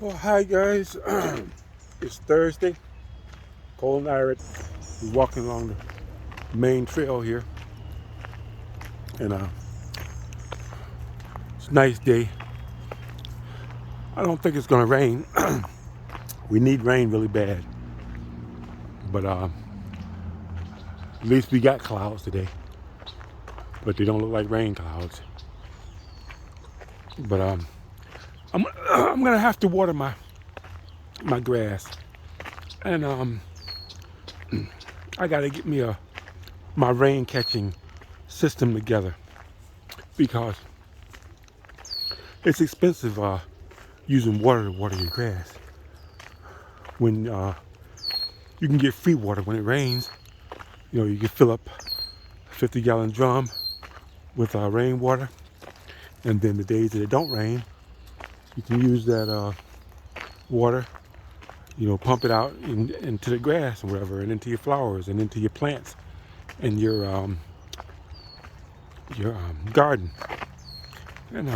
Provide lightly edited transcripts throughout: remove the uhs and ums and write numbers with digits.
Well, hi guys. It's Thursday. Cole and I are walking along the main trail here, and it's a nice day. I don't think it's gonna rain. We need rain really bad, but at least we got clouds today. But they don't look like rain clouds. But I'm gonna have to water my grass, and I gotta get me my rain catching system together because it's expensive using water to water your grass. When you can get free water when it rains, you can fill up a 50-gallon drum with rainwater, and then the days that it don't rain, you can use that water, pump it out into the grass or whatever, and into your flowers and into your plants and your garden. And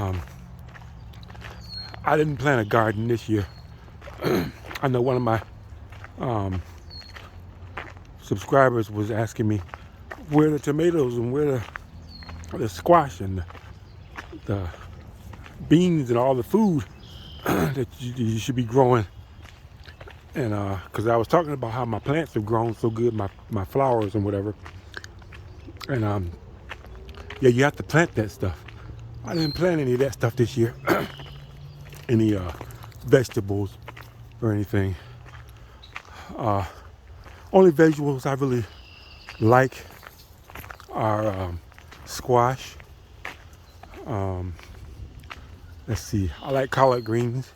I didn't plant a garden this year. I know one of my um, subscribers was asking me where the tomatoes and where the squash and the beans and all the food that you should be growing. And because I was talking about how my plants have grown so good, my flowers and whatever. And yeah, you have to plant that stuff. I didn't plant any of that stuff this year. Any vegetables or anything. Only vegetables I really like are squash. Let's see, I like collard greens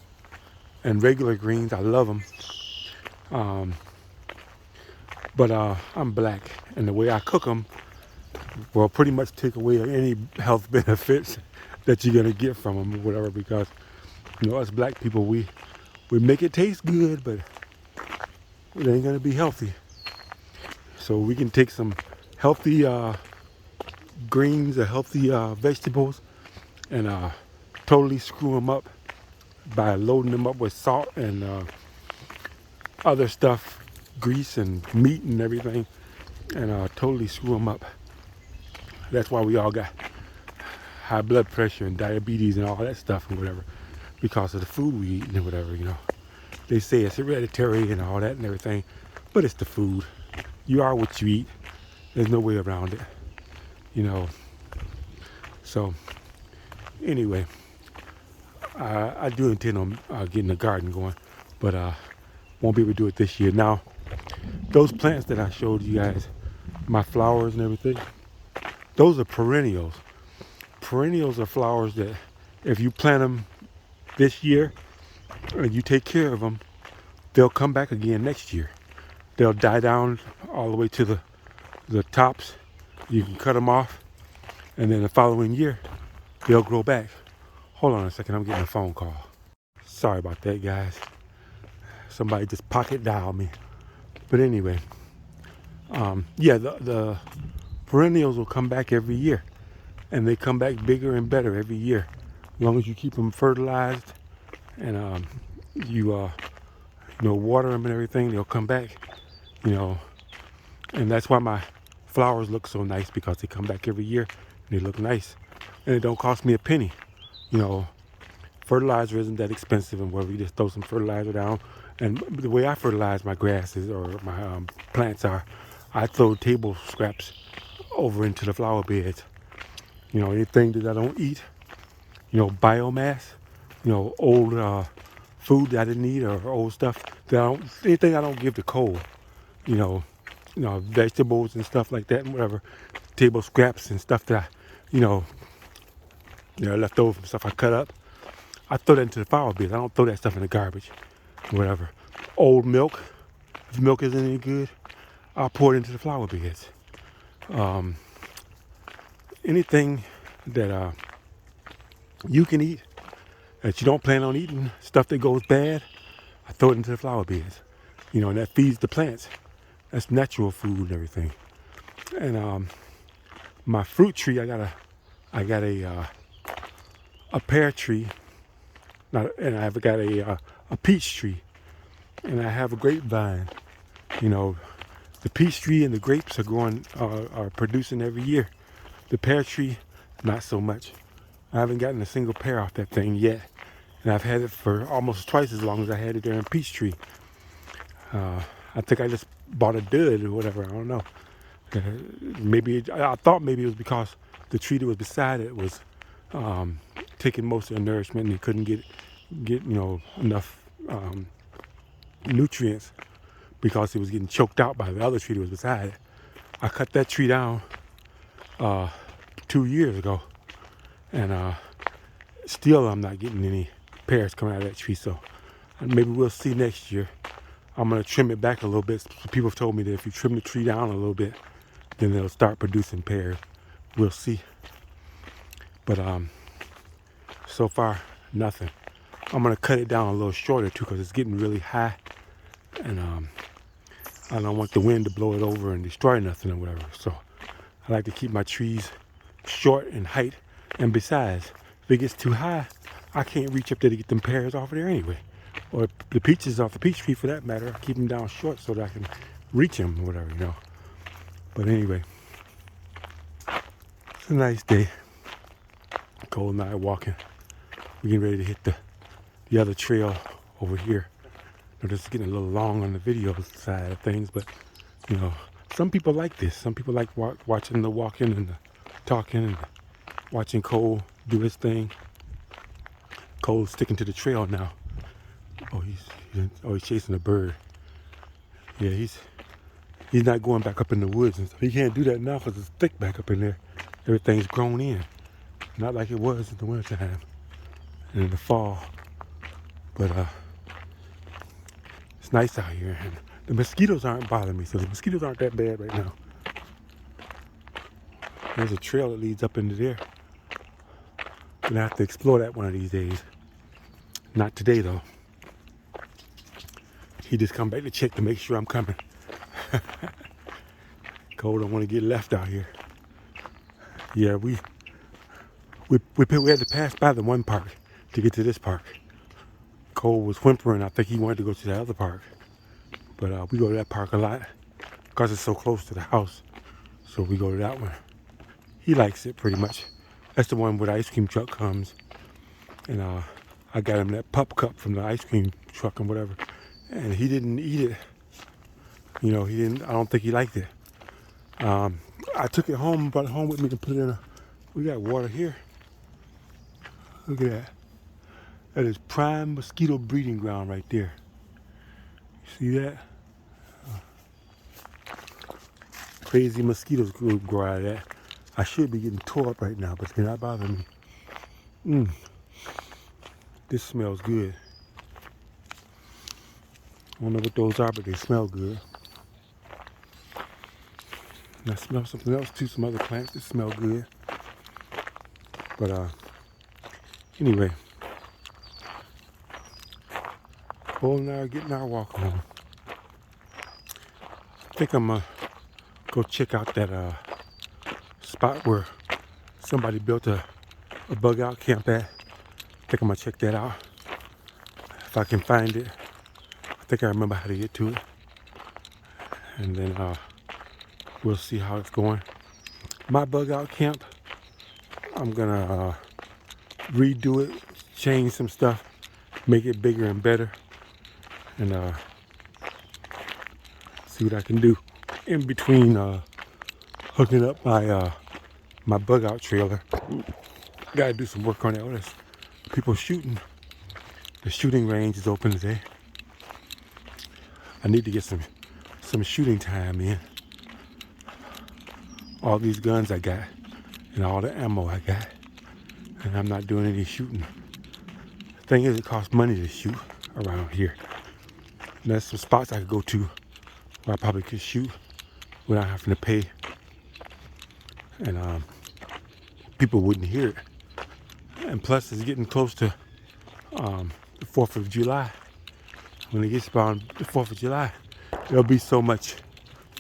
and regular greens. I love them. But I'm black, and the way I cook them will pretty much take away any health benefits that you're gonna get from them or whatever. Because us black people, we make it taste good, but it ain't gonna be healthy. So we can take some healthy greens or healthy vegetables and totally screw them up by loading them up with salt and other stuff, grease and meat and everything, and totally screw them up. That's why we all got high blood pressure and diabetes and all that stuff and whatever, because of the food we eat and whatever. They say it's hereditary and all that and everything, but it's the food. You are what you eat. There's no way around it. So anyway, I do intend on getting a garden going, but won't be able to do it this year. Now, those plants that I showed you guys, my flowers and everything, those are perennials. Perennials are flowers that if you plant them this year and you take care of them, they'll come back again next year. They'll die down all the way to the tops. You can cut them off, and then the following year, they'll grow back. Hold on a second, I'm getting a phone call. Sorry about that, guys. Somebody just pocket dialed me. But anyway, yeah, the perennials will come back every year, and they come back bigger and better every year, as long as you keep them fertilized and you water them and everything. They'll come back, and that's why my flowers look so nice, because they come back every year and they look nice, and it don't cost me a penny. Fertilizer isn't that expensive, and whatever, you just throw some fertilizer down. And the way I fertilize my grasses or my plants are, I throw table scraps over into the flower beds. Anything that I don't eat, biomass, old food that I didn't eat, or old stuff anything I don't give to coal, vegetables and stuff like that and whatever, table scraps and stuff that left over from stuff I cut up. I throw that into the flower beds. I don't throw that stuff in the garbage, whatever. Old milk, if milk isn't any good, I'll pour it into the flower beds. Anything that you can eat that you don't plan on eating, stuff that goes bad, I throw it into the flower beds. And that feeds the plants. That's natural food and everything. And my fruit tree, I got a pear tree And I've got a peach tree, and I have a grapevine. You know, the peach tree and the grapes are producing every year. The pear tree, not so much. I haven't gotten a single pear off that thing yet, and I've had it for almost twice as long as I had it there in peach tree. I think I just bought a dud or whatever. I don't know. I thought maybe it was because the tree that was beside it was taking most of the nourishment, and it couldn't get enough nutrients because it was getting choked out by the other tree that was beside it. I cut that tree down 2 years ago, and still I'm not getting any pears coming out of that tree. So maybe we'll see next year. I'm gonna trim it back a little bit. People have told me that if you trim the tree down a little bit, then they'll start producing pears. We'll see. But so far, nothing. I'm gonna cut it down a little shorter too, because it's getting really high, and I don't want the wind to blow it over and destroy nothing or whatever. So I like to keep my trees short in height. And besides, if it gets too high, I can't reach up there to get them pears off of there anyway. Or the peaches off the peach tree for that matter. I keep them down short so that I can reach them or whatever, you know. But anyway, it's a nice day. Cole and I are walking. We're getting ready to hit the other trail over here. Now, this is getting a little long on the video side of things, but you know, some people like this. Some people like watching the walking and the talking and watching Cole do his thing. Cole's sticking to the trail now. Oh, he's chasing a bird. Yeah, he's not going back up in the woods and stuff. He can't do that now because it's thick back up in there. Everything's grown in. Not like it was in the wintertime and in the fall. But it's nice out here, and the mosquitoes aren't bothering me, so the mosquitoes aren't that bad right now. There's a trail that leads up into there. Gonna have to explore that one of these days. Not today though. He just come back to check to make sure I'm coming. Cole don't want to get left out here. Yeah, we had to pass by the one park to get to this park. Cole was whimpering. I think he wanted to go to the other park. But we go to that park a lot because it's so close to the house. So we go to that one. He likes it pretty much. That's the one where the ice cream truck comes. And I got him that pup cup from the ice cream truck and whatever. And he didn't eat it. You know, I don't think he liked it. I took it home, brought it home with me to put it in we got water here. Look at that. That is prime mosquito breeding ground right there. You see that? Crazy mosquitoes grow out of that. I should be getting tore up right now, but they're not bothering me. This smells good. I don't know what those are, but they smell good. And I smell something else too, some other plants that smell good. But anyway, Cole and I are getting our walk on. I think I'm gonna go check out that spot where somebody built a bug out camp at. I think I'm gonna check that out if I can find it. I think I remember how to get to it, and then we'll see how it's going. My bug out camp, I'm gonna redo it, change some stuff, make it bigger and better, and see what I can do in between hooking up my bug out trailer. Gotta do some work on it. There's people shooting. The shooting range is open today. I need to get some shooting time in. All these guns I got and all the ammo I got, and I'm not doing any shooting. The thing is, it costs money to shoot around here. And there's some spots I could go to where I probably could shoot without having to pay, and people wouldn't hear it. And plus, it's getting close to the 4th of July. When it gets around the 4th of July, there'll be so much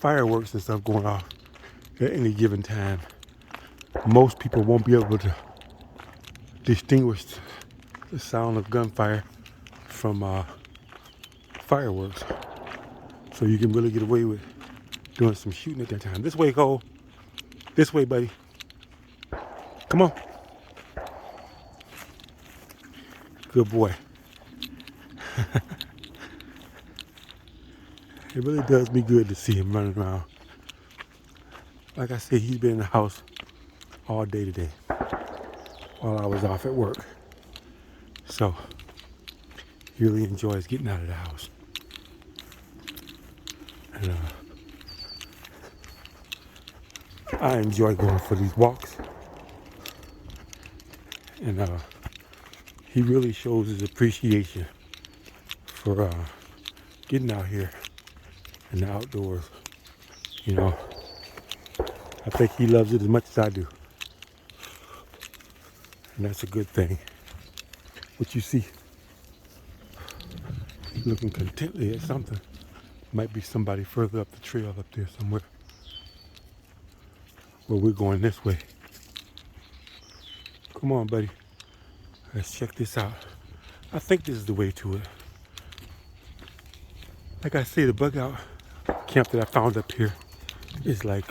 fireworks and stuff going off at any given time. Most people won't be able to distinguish the sound of gunfire from fireworks. So you can really get away with doing some shooting at that time. This way, Cole. This way, buddy. Come on. Good boy. It really does me good to see him running around. Like I said, he's been in the house all day today while I was off at work. So he really enjoys getting out of the house. And I enjoy going for these walks. And he really shows his appreciation for getting out here in the outdoors. You know, I think he loves it as much as I do. And that's a good thing. What you see, looking contently at something. Might be somebody further up the trail up there somewhere. Well, we're going this way. Come on, buddy. Let's check this out. I think this is the way to it. Like I say, the bug out camp that I found up here is like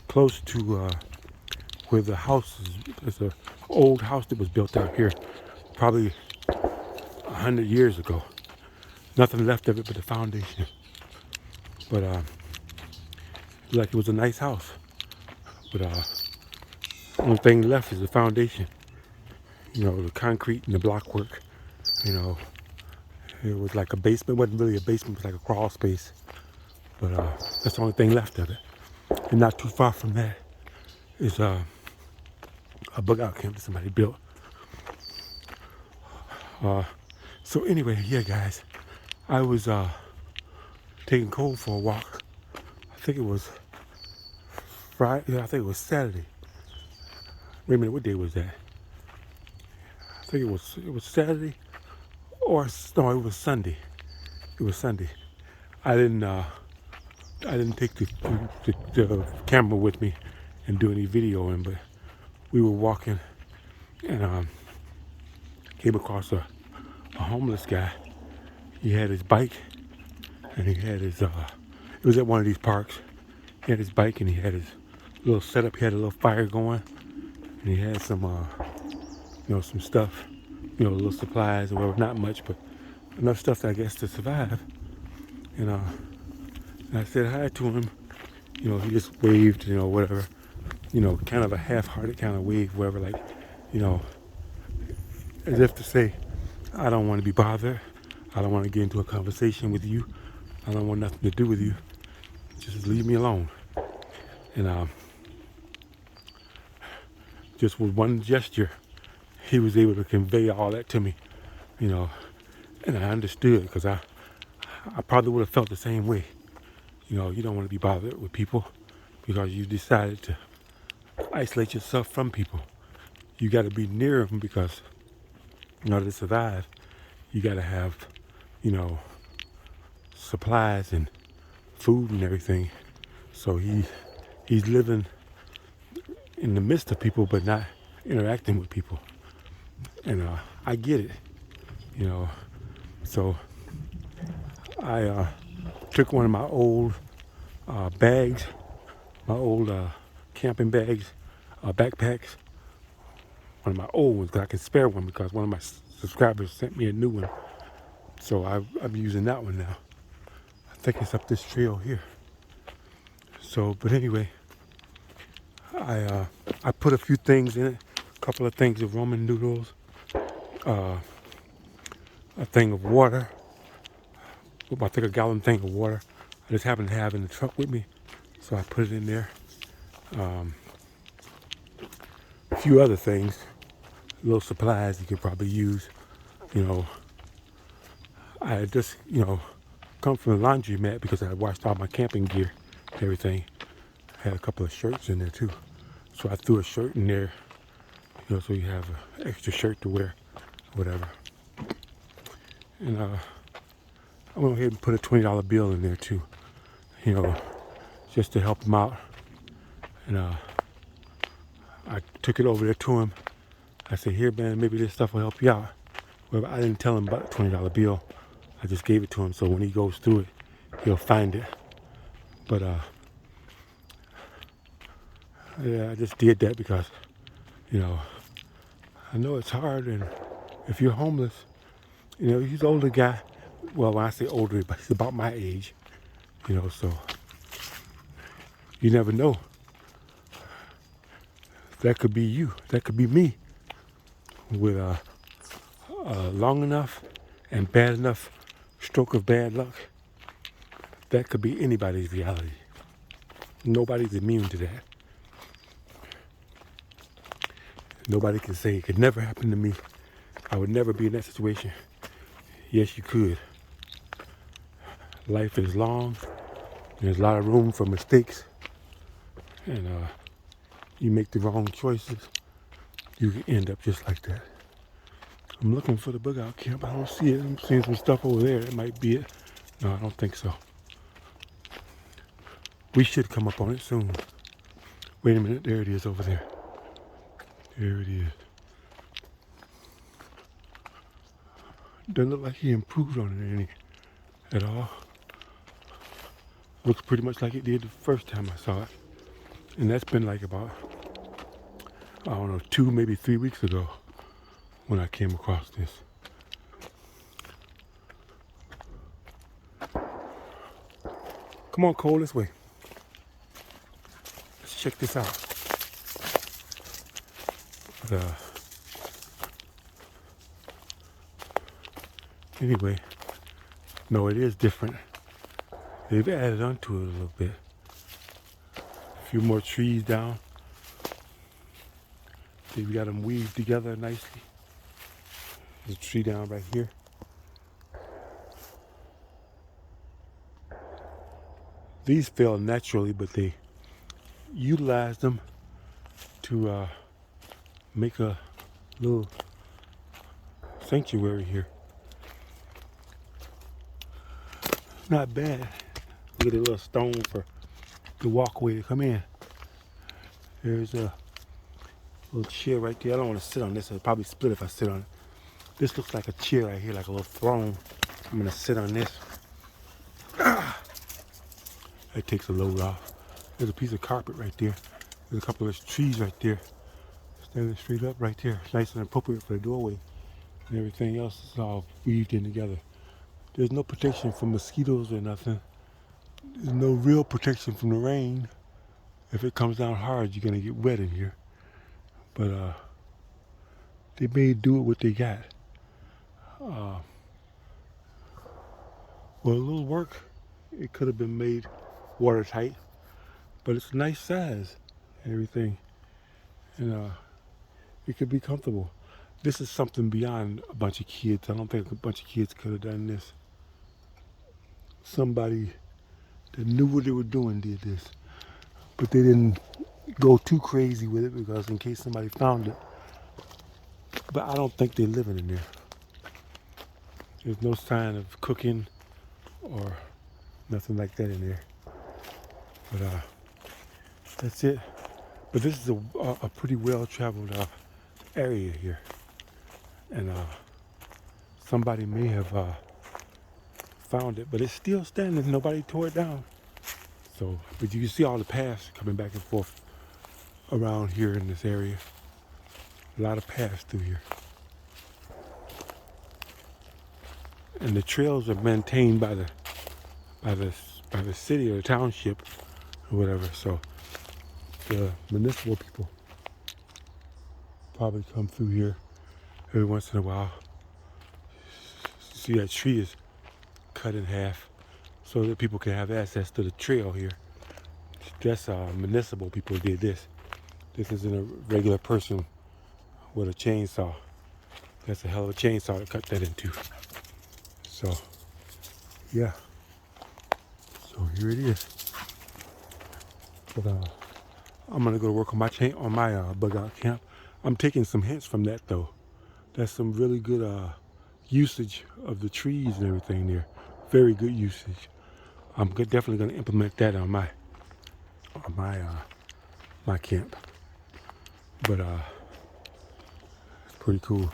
close to where the house is. There's an old house that was built out here probably 100 years ago. Nothing left of it but the foundation. But like it was a nice house. But only thing left is the foundation. You know, the concrete and the block work. You know, it was like a basement. It wasn't really a basement, it was like a crawl space. But that's the only thing left of it. And not too far from that is a bug out camp that somebody built. So anyway, yeah, guys, I was taking Cole for a walk. I think it was Friday. Yeah, I think it was Saturday. Wait a minute, what day was that? I think it was Saturday, or no, it was Sunday. It was Sunday. I didn't take the camera with me and do any videoing, but we were walking and came across a homeless guy. He had his bike and he had his it was at one of these parks. He had his bike and he had his little setup. He had a little fire going and he had some you know, some stuff, you know, little supplies or whatever. Not much, but enough stuff, I guess, to survive. And I said hi to him. You know, he just waved, you know, whatever. You know, kind of a half-hearted kind of wave, whatever, like, you know, as if to say, I don't want to be bothered. I don't want to get into a conversation with you. I don't want nothing to do with you. Just leave me alone. And just with one gesture, he was able to convey all that to me, you know. And I understood, because I probably would have felt the same way. You know, you don't want to be bothered with people because you decided to isolate yourself from people. You got to be near them because in order to survive, you got to have, you know, supplies and food and everything. So he's living in the midst of people, but not interacting with people. And I get it, you know. So I took one of my old bags, my old camping bags, backpacks, one of my old ones, because I can spare one because one of my subscribers sent me a new one. So I'm using that one now. I think it's up this trail here. So, but anyway, I put a few things in it, a couple of things of ramen noodles, a thing of water, I think a gallon thing of water. I just happen to have in the truck with me, so I put it in there. A few other things, little supplies you could probably use. You know, I had just, you know, come from the laundromat because I washed all my camping gear and everything. I had a couple of shirts in there too. So I threw a shirt in there, you know, so you have an extra shirt to wear, whatever. And I went ahead and put a $20 bill in there too, you know, just to help him out. And I took it over there to him. I say, here, man, maybe this stuff will help you out. Well, I didn't tell him about the $20 bill. I just gave it to him so when he goes through it, he'll find it. But yeah, I just did that because, you know, I know it's hard, and if you're homeless, you know, he's an older guy. Well, when I say older, but he's about my age, you know, so you never know. That could be you. That could be me with a long enough and bad enough stroke of bad luck. That could be anybody's reality. Nobody's immune to that. Nobody can say it could never happen to me. I would never be in that situation. Yes, you could. Life is long. There's a lot of room for mistakes. And you make the wrong choices, you can end up just like that. I'm looking for the bug out camp. I don't see it. I'm seeing some stuff over there. It might be it. No, I don't think so. We should come up on it soon. Wait a minute. There it is over there. There it is. Doesn't look like he improved on it any at all. Looks pretty much like it did the first time I saw it. And that's been like about, I don't know, 2, maybe 3 weeks ago when I came across this. Come on, Cole, this way. Let's check this out. But, anyway, no, it is different. They've added onto it a little bit. A few more trees down. They've got them weaved together nicely. There's a tree down right here. These fell naturally, but they utilized them to make a little sanctuary here. Not bad. Look at the little stone for the walkway to come in. There's a little chair right there. I don't want to sit on this. It'll probably split if I sit on it. This looks like a chair right here, like a little throne. I'm gonna sit on this. That takes a load off. There's a piece of carpet right there. There's a couple of trees right there. Standing straight up right there. It's nice and appropriate for the doorway. And everything else is all weaved in together. There's no protection from mosquitoes or nothing. There's no real protection from the rain. If it comes down hard, you're gonna get wet in here. But they may do it what they got. Well, a little work. It could have been made watertight, but it's a nice size and everything. And it could be comfortable. This is something beyond a bunch of kids. I don't think a bunch of kids could have done this. Somebody that knew what they were doing did this, but they didn't go too crazy with it because in case somebody found it. But I don't think they're living in there. There's no sign of cooking or nothing like that in there. But that's it. But this is a pretty well-traveled area here, and somebody may have found it, but it's still standing. Nobody tore it down. So, but you can see all the paths coming back and forth around here in this area. A lot of paths through here, and the trails are maintained by the city or the township or whatever. So the municipal people probably come through here every once in a while. See, that tree is cut in half so that people can have access to the trail here. That's municipal people did this. This isn't a regular person with a chainsaw. That's a hell of a chainsaw to cut that into. So, yeah. So here it is. But I'm gonna go to work on my bug out camp. I'm taking some hints from that though. That's some really good usage of the trees and everything there. Very good usage. I'm definitely gonna implement that on my camp. But Pretty cool.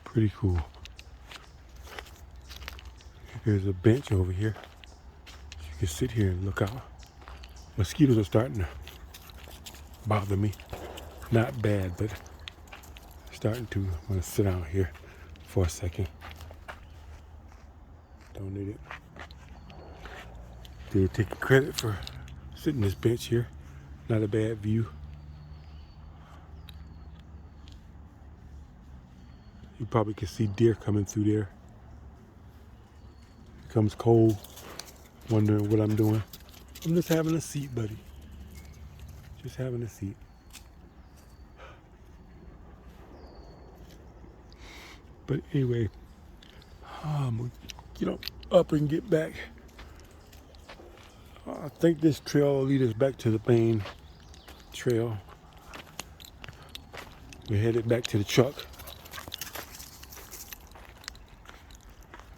Pretty cool. There's a bench over here. You can sit here and look out. Mosquitoes are starting to bother me. Not bad, but starting to. I'm gonna sit out here for a second. Don't need it. They're taking credit for sitting this bench here. Not a bad view. You probably can see deer coming through there. It becomes cold, wondering what I'm doing. I'm just having a seat, buddy. Just having a seat. But anyway, I'm gonna get up and get back. I think this trail will lead us back to the main trail. We're headed back to the truck.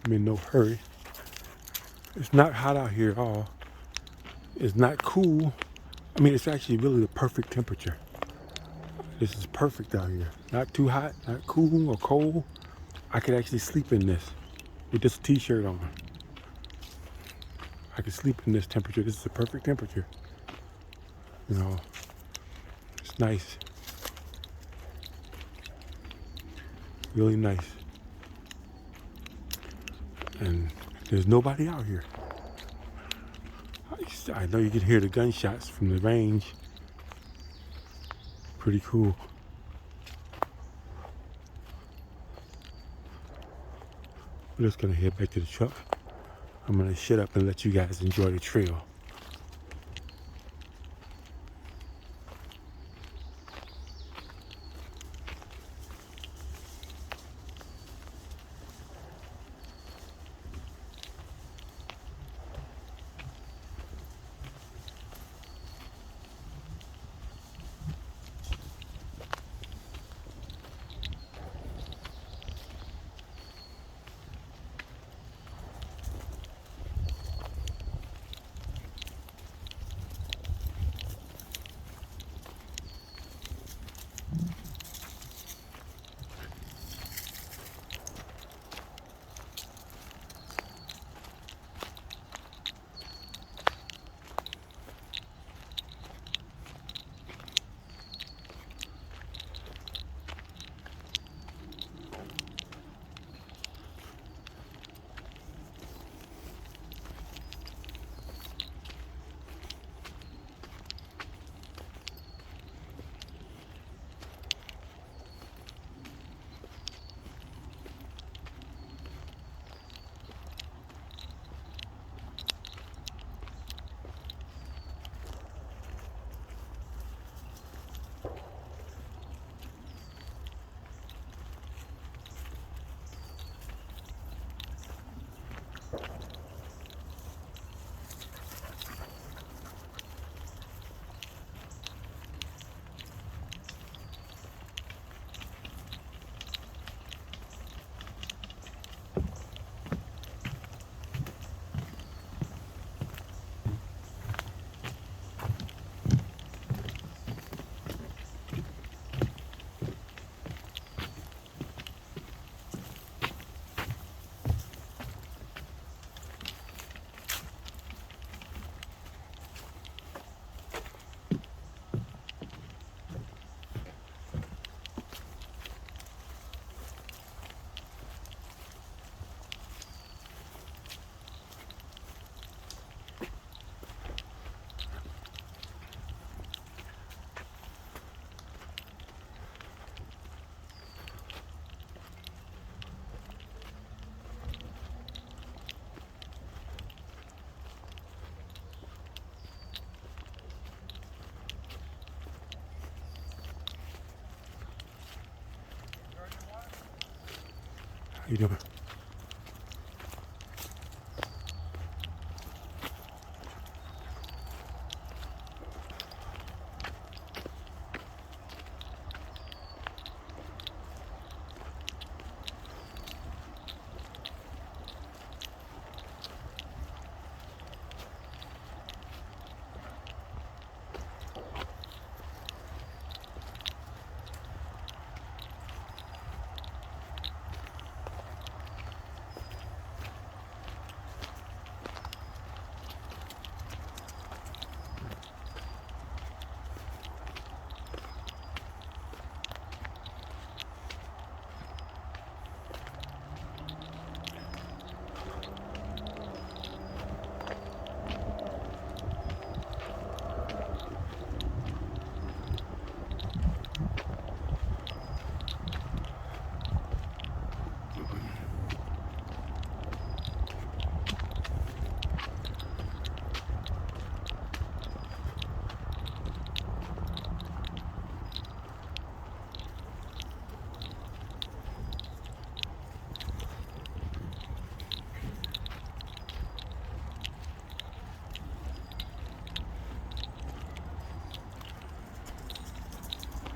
I'm in no hurry. It's not hot out here at all. It's not cool. I mean, it's actually really the perfect temperature. This is perfect out here. Not too hot, not cool or cold. I could actually sleep in this with this t-shirt on. I could sleep in this temperature. This is the perfect temperature. You know, it's nice. Really nice. And there's nobody out here. I know you can hear the gunshots from the range. Pretty cool. We're just gonna head back to the truck. I'm gonna shut up and let you guys enjoy the trail. How you doing?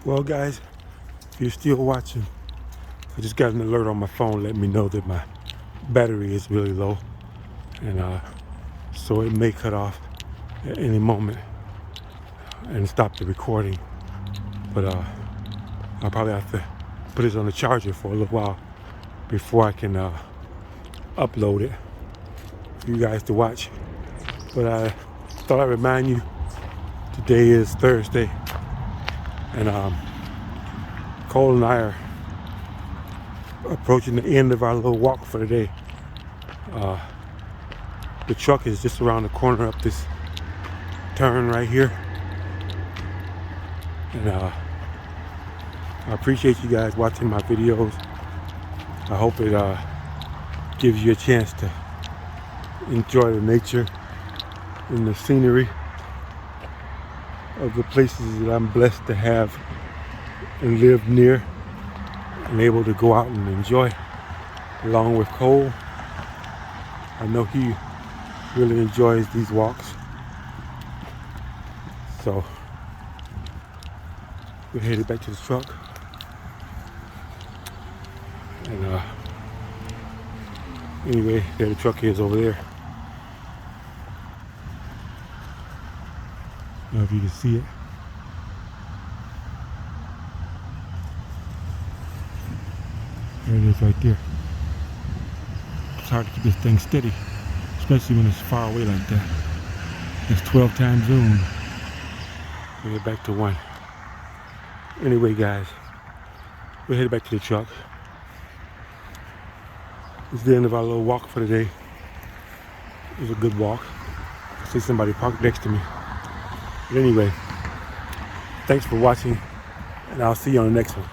Well, guys, if you're still watching, I just got an alert on my phone letting me know that my battery is really low, and so it may cut off at any moment and stop the recording. But I'll probably have to put this on the charger for a little while before I can upload it for you guys to watch. But I thought I'd remind you, today is Thursday, and Cole and I are approaching the end of our little walk for the day. The truck is just around the corner up this turn right here, and I appreciate you guys watching my videos. I hope it gives you a chance to enjoy the nature and the scenery of the places that I'm blessed to have and live near and able to go out and enjoy along with Cole. I know he really enjoys these walks. So we're headed back to the truck, and anyway, there the truck is over there. I don't know if you can see it. There it is right there. It's hard to keep this thing steady, especially when it's far away like that. It's 12 time zoom. We get back to 1. Anyway, guys, we're headed back to the truck. It's the end of our little walk for the day. It was a good walk. I see somebody parked next to me. But anyway, thanks for watching, and I'll see you on the next one.